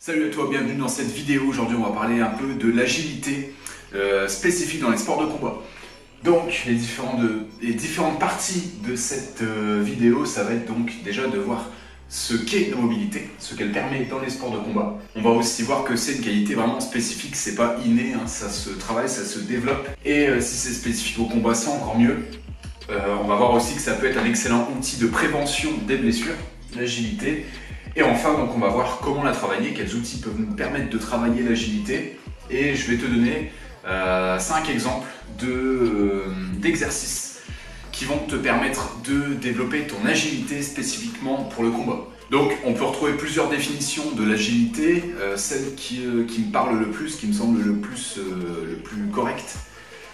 Salut à toi, bienvenue dans cette vidéo. Aujourd'hui, on va parler un peu de l'agilité spécifique dans les sports de combat. Donc, les différentes parties de cette vidéo, ça va être donc déjà de voir ce qu'est la mobilité, ce qu'elle permet dans les sports de combat. On va aussi voir que c'est une qualité vraiment spécifique, c'est pas inné, hein, ça se travaille, ça se développe. Et si c'est spécifique au combat, c'est encore mieux. On va voir aussi que ça peut être un excellent outil de prévention des blessures, l'agilité. Et enfin, donc, on va voir comment la travailler, quels outils peuvent nous permettre de travailler l'agilité. Et je vais te donner 5 exemples d'exercices qui vont te permettre de développer ton agilité spécifiquement pour le combat. Donc, on peut retrouver plusieurs définitions de l'agilité. Celle qui me parle le plus, qui me semble le plus correcte,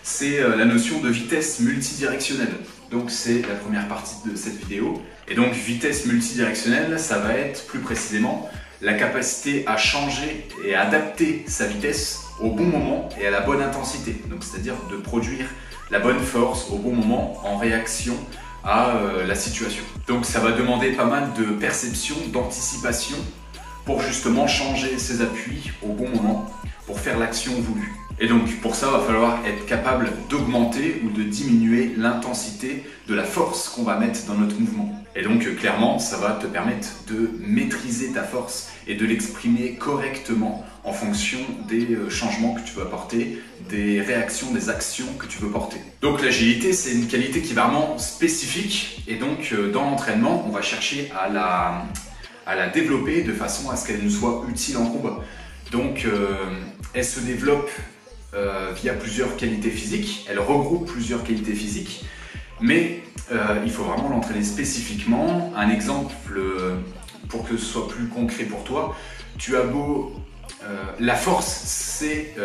c'est la notion de vitesse multidirectionnelle. Donc c'est la première partie de cette vidéo. Et donc vitesse multidirectionnelle, ça va être plus précisément la capacité à changer et à adapter sa vitesse au bon moment et à la bonne intensité. Donc c'est-à-dire de produire la bonne force au bon moment en réaction à la situation. Donc ça va demander pas mal de perception, d'anticipation pour justement changer ses appuis au bon moment pour faire l'action voulue. Et donc pour ça, il va falloir être capable d'augmenter ou de diminuer l'intensité de la force qu'on va mettre dans notre mouvement. Et donc clairement, ça va te permettre de maîtriser ta force et de l'exprimer correctement en fonction des changements que tu veux apporter, des réactions, des actions que tu veux porter. Donc l'agilité, c'est une qualité qui est vraiment spécifique et donc dans l'entraînement, on va chercher à la développer de façon à ce qu'elle nous soit utile en combat. Donc elle se développe via plusieurs qualités physiques, elle regroupe plusieurs qualités physiques, mais il faut vraiment l'entraîner spécifiquement. Un exemple pour que ce soit plus concret pour toi, tu as beau... la force, c'est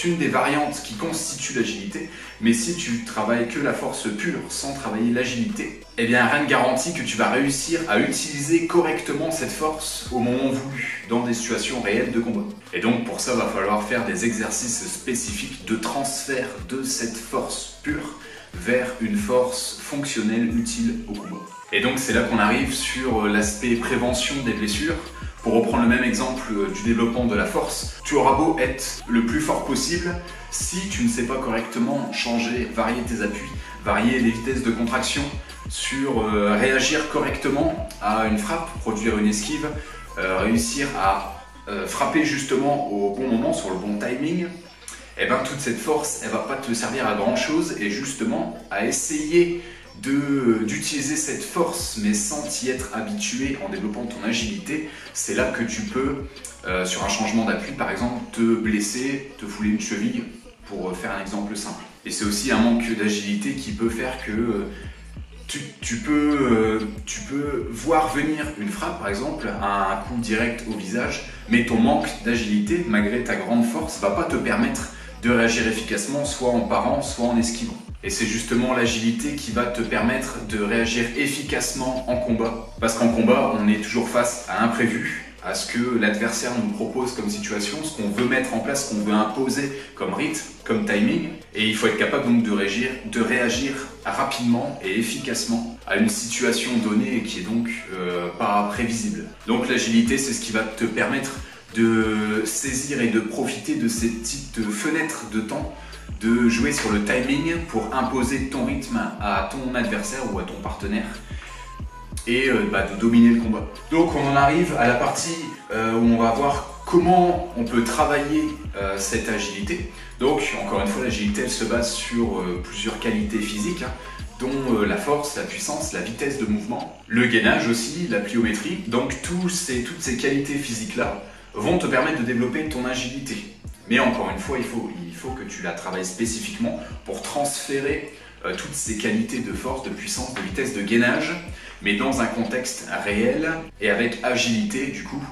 une des variantes qui constitue l'agilité, mais si tu travailles que la force pure sans travailler l'agilité, eh bien rien ne garantit que tu vas réussir à utiliser correctement cette force au moment voulu, dans des situations réelles de combat. Et donc pour ça, il va falloir faire des exercices spécifiques de transfert de cette force pure vers une force fonctionnelle utile au combat. Et donc c'est là qu'on arrive sur l'aspect prévention des blessures. Pour reprendre le même exemple du développement de la force, tu auras beau être le plus fort possible, si tu ne sais pas correctement changer, varier tes appuis, varier les vitesses de contraction, réagir correctement à une frappe, produire une esquive, réussir à frapper justement au bon moment, sur le bon timing, et bien toute cette force, elle va pas te servir à grand chose et justement à essayer d'utiliser cette force mais sans t'y être habitué en développant ton agilité, c'est là que tu peux, sur un changement d'appui par exemple, te blesser, te fouler une cheville, pour faire un exemple simple. Et c'est aussi un manque d'agilité qui peut faire que tu peux voir venir une frappe par exemple, un coup direct au visage, mais ton manque d'agilité, malgré ta grande force, va pas te permettre de réagir efficacement, soit en parant, soit en esquivant. Et c'est justement l'agilité qui va te permettre de réagir efficacement en combat. Parce qu'en combat, on est toujours face à l'imprévu, à ce que l'adversaire nous propose comme situation, ce qu'on veut mettre en place, ce qu'on veut imposer comme rythme, comme timing. Et il faut être capable donc de réagir rapidement et efficacement à une situation donnée et qui est donc pas prévisible. Donc l'agilité, c'est ce qui va te permettre de saisir et de profiter de ces petites fenêtres de temps, de jouer sur le timing pour imposer ton rythme à ton adversaire ou à ton partenaire et de dominer le combat. Donc on en arrive à la partie où on va voir comment on peut travailler cette agilité. Donc encore une fois, l'agilité elle se base sur plusieurs qualités physiques, dont la force, la puissance, la vitesse de mouvement, le gainage aussi, la pliométrie. Donc toutes ces qualités physiques-là vont te permettre de développer ton agilité. Mais encore une fois, il faut que tu la travailles spécifiquement pour transférer toutes ces qualités de force, de puissance, de vitesse, de gainage, mais dans un contexte réel et avec agilité du coup,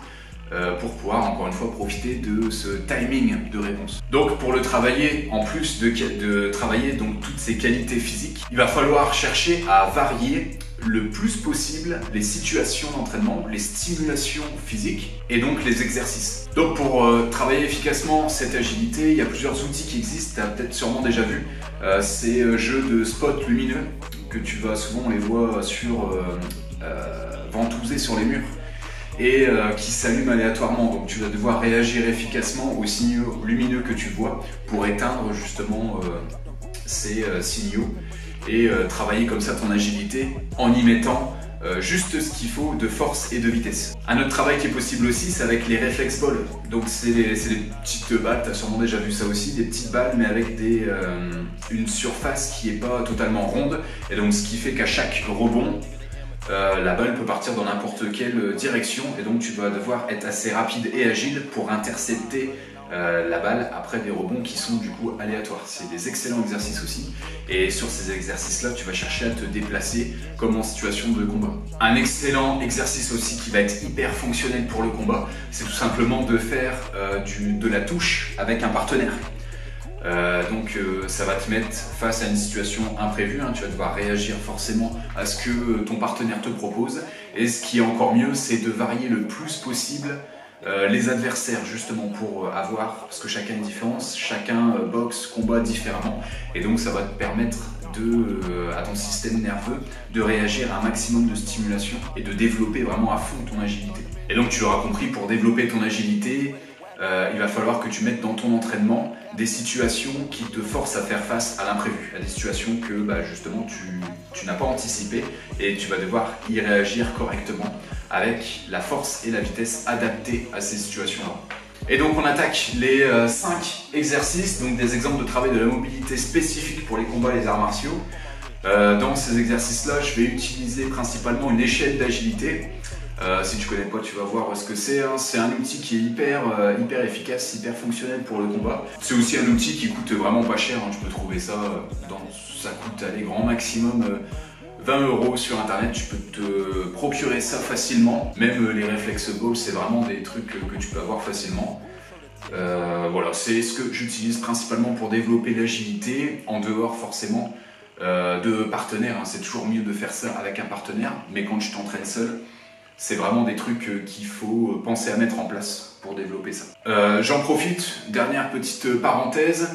pour pouvoir encore une fois profiter de ce timing de réponse. Donc pour le travailler, en plus de travailler donc toutes ces qualités physiques, il va falloir chercher à varier le plus possible les situations d'entraînement, les stimulations physiques et donc les exercices. Donc pour travailler efficacement cette agilité, il y a plusieurs outils qui existent, tu as peut-être sûrement déjà vu, ces jeux de spots lumineux que tu vas souvent les voir ventousés sur les murs. et qui s'allume aléatoirement. Donc tu vas devoir réagir efficacement aux signaux lumineux que tu vois pour éteindre justement ces signaux et travailler comme ça ton agilité en y mettant juste ce qu'il faut de force et de vitesse. Un autre travail qui est possible aussi, c'est avec les réflex balls. Donc c'est des petites balles, tu as sûrement déjà vu ça aussi, des petites balles mais avec une surface qui n'est pas totalement ronde. Et donc ce qui fait qu'à chaque rebond, la balle peut partir dans n'importe quelle direction et donc tu vas devoir être assez rapide et agile pour intercepter la balle après des rebonds qui sont du coup aléatoires. C'est des excellents exercices aussi et sur ces exercices là tu vas chercher à te déplacer comme en situation de combat. Un excellent exercice aussi qui va être hyper fonctionnel pour le combat, c'est tout simplement de faire de la touche avec un partenaire. Ça va te mettre face à une situation imprévue, hein. Tu vas devoir réagir forcément à ce que ton partenaire te propose et ce qui est encore mieux, c'est de varier le plus possible les adversaires justement pour avoir, parce que chacun est différent, chacun boxe, combat différemment et donc ça va te permettre à ton système nerveux de réagir à un maximum de stimulation et de développer vraiment à fond ton agilité. Et donc tu l'auras compris, pour développer ton agilité, il va falloir que tu mettes dans ton entraînement des situations qui te forcent à faire face à l'imprévu, à des situations que justement tu n'as pas anticipées et tu vas devoir y réagir correctement avec la force et la vitesse adaptées à ces situations-là. Et donc on attaque les 5 exercices, donc des exemples de travail de la mobilité spécifiques pour les combats et les arts martiaux. Dans ces exercices-là, je vais utiliser principalement une échelle d'agilité. Si tu connais pas, tu vas voir ce que c'est. Hein. C'est un outil qui est hyper efficace, hyper fonctionnel pour le combat. C'est aussi un outil qui coûte vraiment pas cher. Hein. Tu peux trouver ça, ça coûte grand maximum 20 € sur internet. Tu peux te procurer ça facilement. Même les réflex balls, c'est vraiment des trucs que tu peux avoir facilement. Voilà, c'est ce que j'utilise principalement pour développer l'agilité, en dehors forcément de partenaires. Hein. C'est toujours mieux de faire ça avec un partenaire, mais quand tu t'entraînes seul, c'est vraiment des trucs qu'il faut penser à mettre en place pour développer ça. J'en profite, dernière petite parenthèse,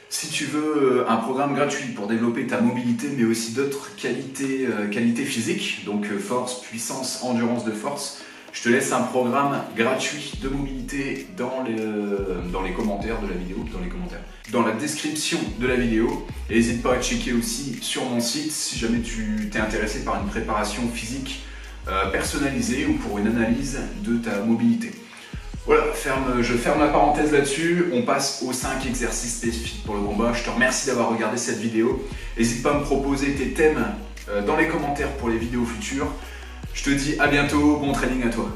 si tu veux un programme gratuit pour développer ta mobilité, mais aussi d'autres qualités physiques, donc force, puissance, endurance de force, je te laisse un programme gratuit de mobilité dans les commentaires de la vidéo, dans la description de la vidéo. Et n'hésite pas à checker aussi sur mon site si jamais tu t'es intéressé par une préparation physique personnalisée ou pour une analyse de ta mobilité. Voilà, je ferme la parenthèse là-dessus, on passe aux 5 exercices spécifiques pour le combat. Je te remercie d'avoir regardé cette vidéo. N'hésite pas à me proposer tes thèmes dans les commentaires pour les vidéos futures. Je te dis à bientôt, bon training à toi.